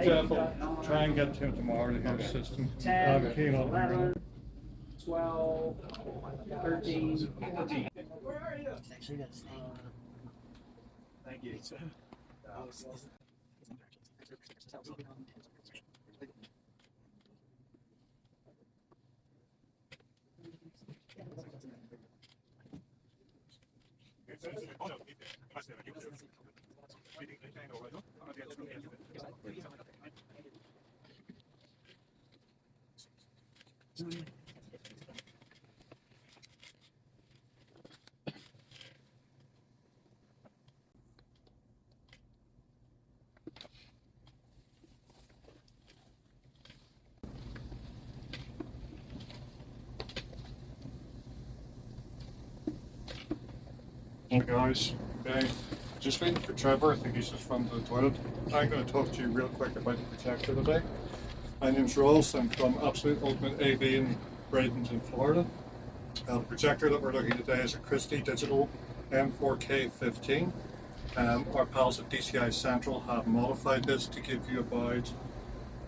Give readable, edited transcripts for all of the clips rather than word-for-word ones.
Jeff will try and get to him tomorrow to hear the system. 10, Keen on 11, 12, 13, 14. Where are you? Thank you. Hey guys, okay. Just waiting for Trevor. I think he's just from the toilet. I'm going to talk to you real quick about the projector today. My name's Ross. I'm from Absolute Ultimate AV in Bradenton, Florida. The projector that we're looking at today is a Christie Digital M4K15. Our pals at DCI Central have modified this to give you about,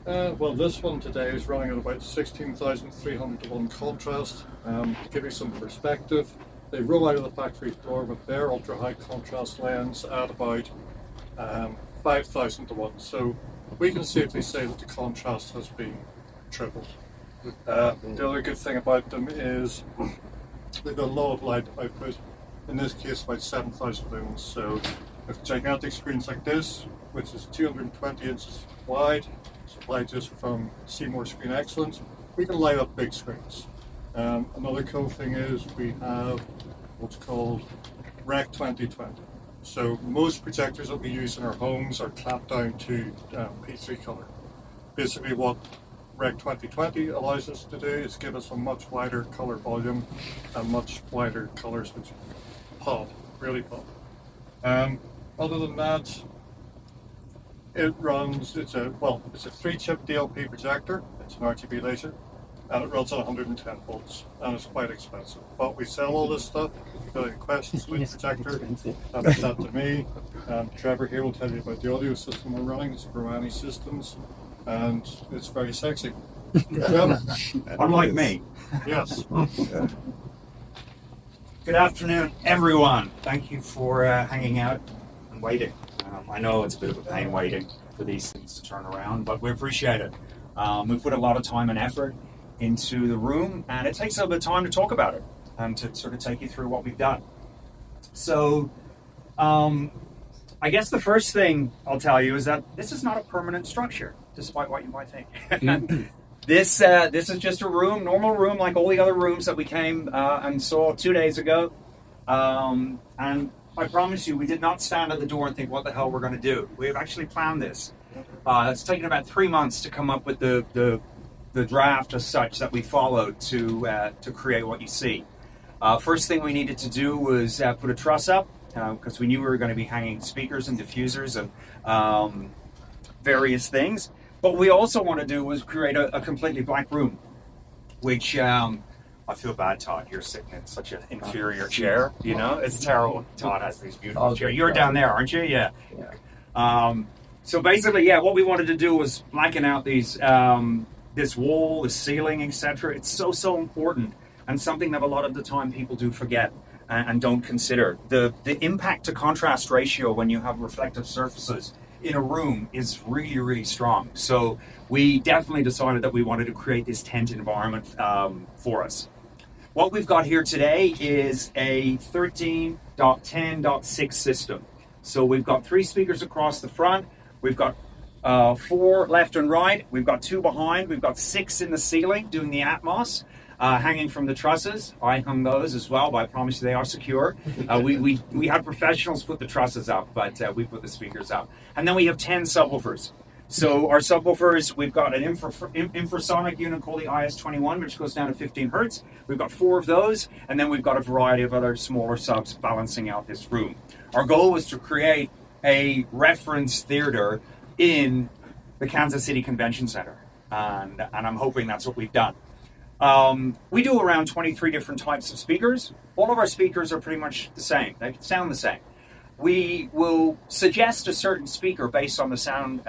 well, this one today is running at about 16,300 to 1 contrast. To give you some perspective, they roll out of the factory floor with their ultra high contrast lens at about 5,000 to 1. So we can safely say that the contrast has been tripled. The other good thing about them is they've got a lot of light output, in this case about 7,000 lumens. So with gigantic screens like this, which is 220 inches wide, supplied just from Seymour Screen Excellence, we can light up big screens. Another cool thing is we have what's called Rec 2020. So most projectors that we use in our homes are clapped down to P3 color. Basically what Rec 2020 allows us to do is give us a much wider color volume and much wider colors which pop, really pop. Other than that, it runs, it's a 3-chip DLP projector, it's an RGB laser, and it runs at 110 volts, and it's quite expensive. But we sell all this stuff. If you've got any questions with the projector, have it sent to me. Trevor here will tell you about the audio system we're running. It's Grimani Systems, and it's very sexy. Unlike me. Yes. Good afternoon, everyone. Thank you for hanging out and waiting. I know it's a bit of a pain waiting for these things to turn around, but we appreciate it. We've put a lot of time and effort into the room, and it takes a little bit of time to talk about it and to sort of take you through what we've done. So I guess the first thing I'll tell you is that this is not a permanent structure, despite what you might think. This is just a room, normal room, like all the other rooms that we came and saw 2 days ago. And I promise you, we did not stand at the door and think, what the hell we're going to do. We've actually planned this. It's taken about 3 months to come up with the draft as such that we followed to create what you see. First thing we needed to do was put a truss up because we knew we were going to be hanging speakers and diffusers and various things. But what we also want to do was create a completely black room, which I feel bad, Todd. You're sitting in such an inferior chair. You know, it's terrible. Todd has these beautiful chairs. You're down there, aren't you? Yeah. So basically, yeah, what we wanted to do was blacken out these this wall, the ceiling, etc. It's so important, and something that a lot of the time people do forget and don't consider. The impact to contrast ratio when you have reflective surfaces in a room is really strong. So we definitely decided that we wanted to create this tent environment for us. What we've got here today is a 13.10.6 system. So we've got 3 speakers across the front. We've got 4 left and right. We've got 2 behind. We've got 6 in the ceiling doing the Atmos, hanging from the trusses. I hung those as well, but I promise you they are secure. We had professionals put the trusses up, but we put the speakers up. And then we have 10 subwoofers. So our subwoofers, we've got an infrasonic unit called the IS-21, which goes down to 15 hertz. We've got 4 of those, and then we've got a variety of other smaller subs balancing out this room. Our goal was to create a reference theater in the Kansas City Convention Center, and I'm hoping that's what we've done. We do around 23 different types of speakers. All of our speakers are pretty much the same. They sound the same. we will suggest a certain speaker based on the sound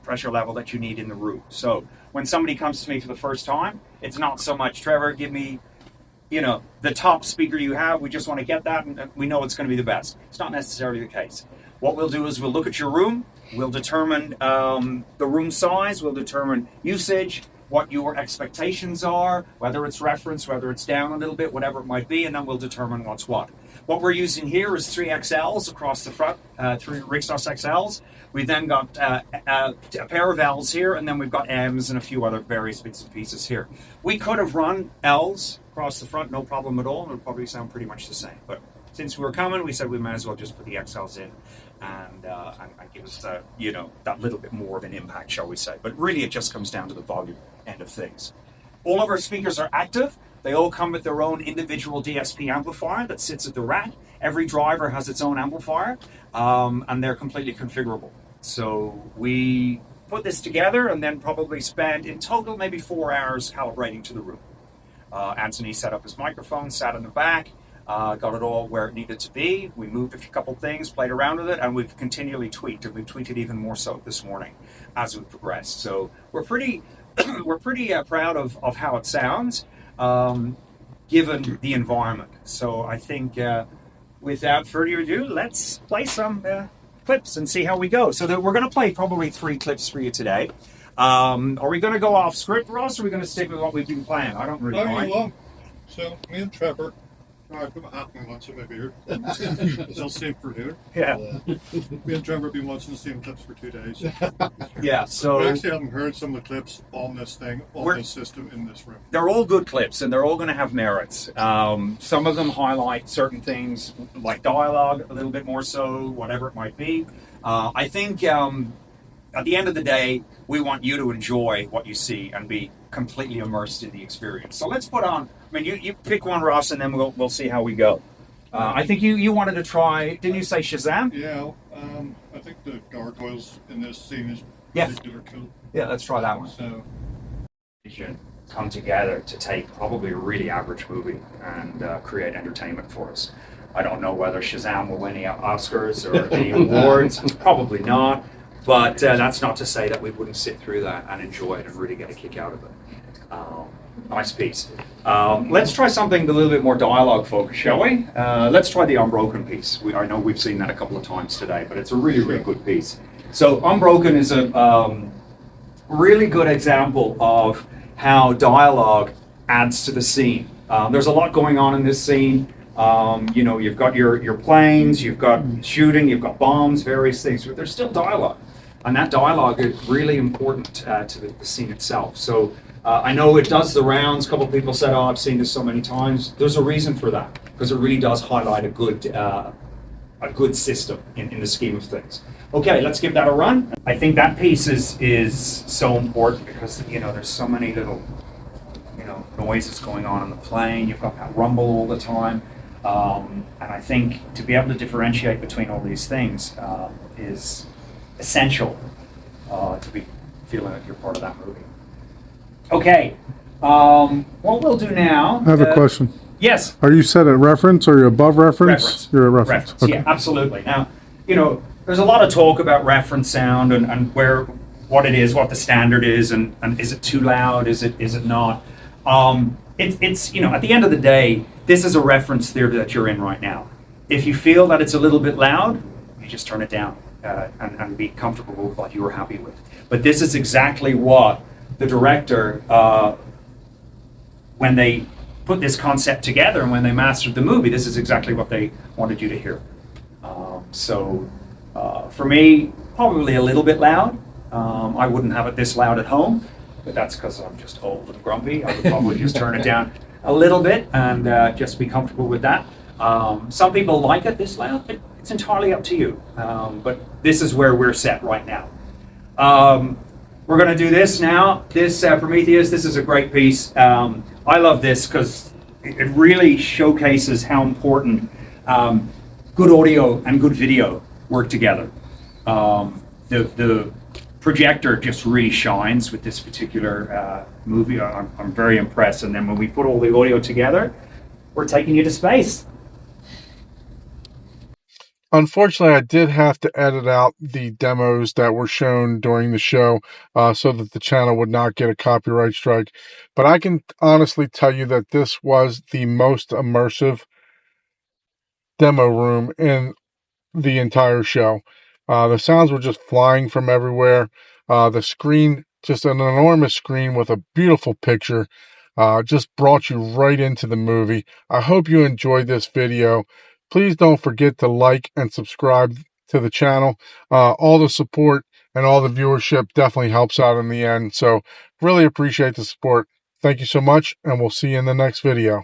pressure level that you need in the room. So when somebody comes to me for the first time, it's not so much, Trevor, give me, the top speaker you have. We just want to get that, and we know it's going to be the best. It's not necessarily the case. What we'll do is we'll look at your room. We'll determine the room size. We'll determine usage, what your expectations are, whether it's reference, whether it's down a little bit, whatever it might be, and then we'll determine what's what. What we're using here is 3 XLs across the front, 3 Rixos XLs. We've then got a pair of Ls here, and then we've got Ms and a few other various bits and pieces here. We could have run Ls across the front, no problem at all. It would probably sound pretty much the same. But since we were coming, we said we might as well just put the XLs in and give us that little bit more of an impact, shall we say. But really, it just comes down to the volume end of things. All of our speakers are active. They all come with their own individual DSP amplifier that sits at the rack. Every driver has its own amplifier, and they're completely configurable. So we put this together and then probably spent in total maybe 4 hours calibrating to the room. Anthony set up his microphone, sat in the back, got it all where it needed to be. We moved a couple things, played around with it, and we've continually tweaked, and we've tweaked it even more so this morning as we progressed. So we're pretty proud of how it sounds, given the environment. So I think without further ado, let's play some clips and see how we go. So we're going to play probably 3 clips for you today. Are we going to go off script, Ross, or are we going to stick with what we've been playing? I don't really mind. So me and Trevor, I've been happening lots of my beer. They'll save for here. Yeah. Me and Trevor have been watching the same clips for 2 days. Yeah, so We actually haven't heard some of the clips on this thing, on this system in this room. they're all good clips, and they're all going to have merits. Some of them highlight certain things, like dialogue, a little bit more so, whatever it might be. I think at the end of the day, we want you to enjoy what you see and be completely immersed in the experience. So let's put on, you pick one, Ross, and then we'll see how we go. I think you wanted to try, didn't you say Shazam? Yeah, I think the gargoyles in this scene is Yeah. particular cool. Yeah, let's try that one. So Come together to take probably a really average movie and create entertainment for us. I don't know whether Shazam will win the Oscars or the awards, probably not, but that's not to say that we wouldn't sit through that and enjoy it and really get a kick out of it. Nice piece. Let's try something a little bit more dialogue focused, shall we? Let's try the Unbroken piece. I know we've seen that a couple of times today, but it's a really, really good piece. So Unbroken is a really good example of how dialogue adds to the scene. There's a lot going on in this scene. You've got your planes, you've got shooting, you've got bombs, various things, but there's still dialogue. And that dialogue is really important to the scene itself. So I know it does the rounds. A couple of people said, oh, I've seen this so many times. There's a reason for that, because it really does highlight a good system in the scheme of things. Okay, let's give that a run. I think that piece is so important because, there's so many little, noises going on the plane. You've got that rumble all the time. And I think to be able to differentiate between all these things is essential to be feeling like you're part of that movie. Okay, what we'll do now... I have a question. Yes? Are you set at reference or you're above reference? Reference. You're at reference. Okay. Yeah, absolutely. Now, there's a lot of talk about reference sound and what it is, what the standard is, and is it too loud, is it not? It's at the end of the day, this is a reference theater that you're in right now. If you feel that it's a little bit loud, you just turn it down and be comfortable with what you were happy with. But this is exactly what the director, when they put this concept together and when they mastered the movie, this is exactly what they wanted you to hear. For me, probably a little bit loud. I wouldn't have it this loud at home, but that's because I'm just old and grumpy. I would probably just turn it down a little bit and just be comfortable with that. Some people like it this loud, but it's entirely up to you. But this is where we're set right now. We're going to do this now. This Prometheus, this is a great piece. I love this because it really showcases how important good audio and good video work together. The projector just really shines with this particular movie. I'm very impressed. And then when we put all the audio together, we're taking you to space. Unfortunately, I did have to edit out the demos that were shown during the show so that the channel would not get a copyright strike. But I can honestly tell you that this was the most immersive demo room in the entire show. The sounds were just flying from everywhere. The screen, just an enormous screen with a beautiful picture, just brought you right into the movie. I hope you enjoyed this video. Please don't forget to like and subscribe to the channel. All the support and all the viewership definitely helps out in the end. So really appreciate the support. Thank you so much, and we'll see you in the next video.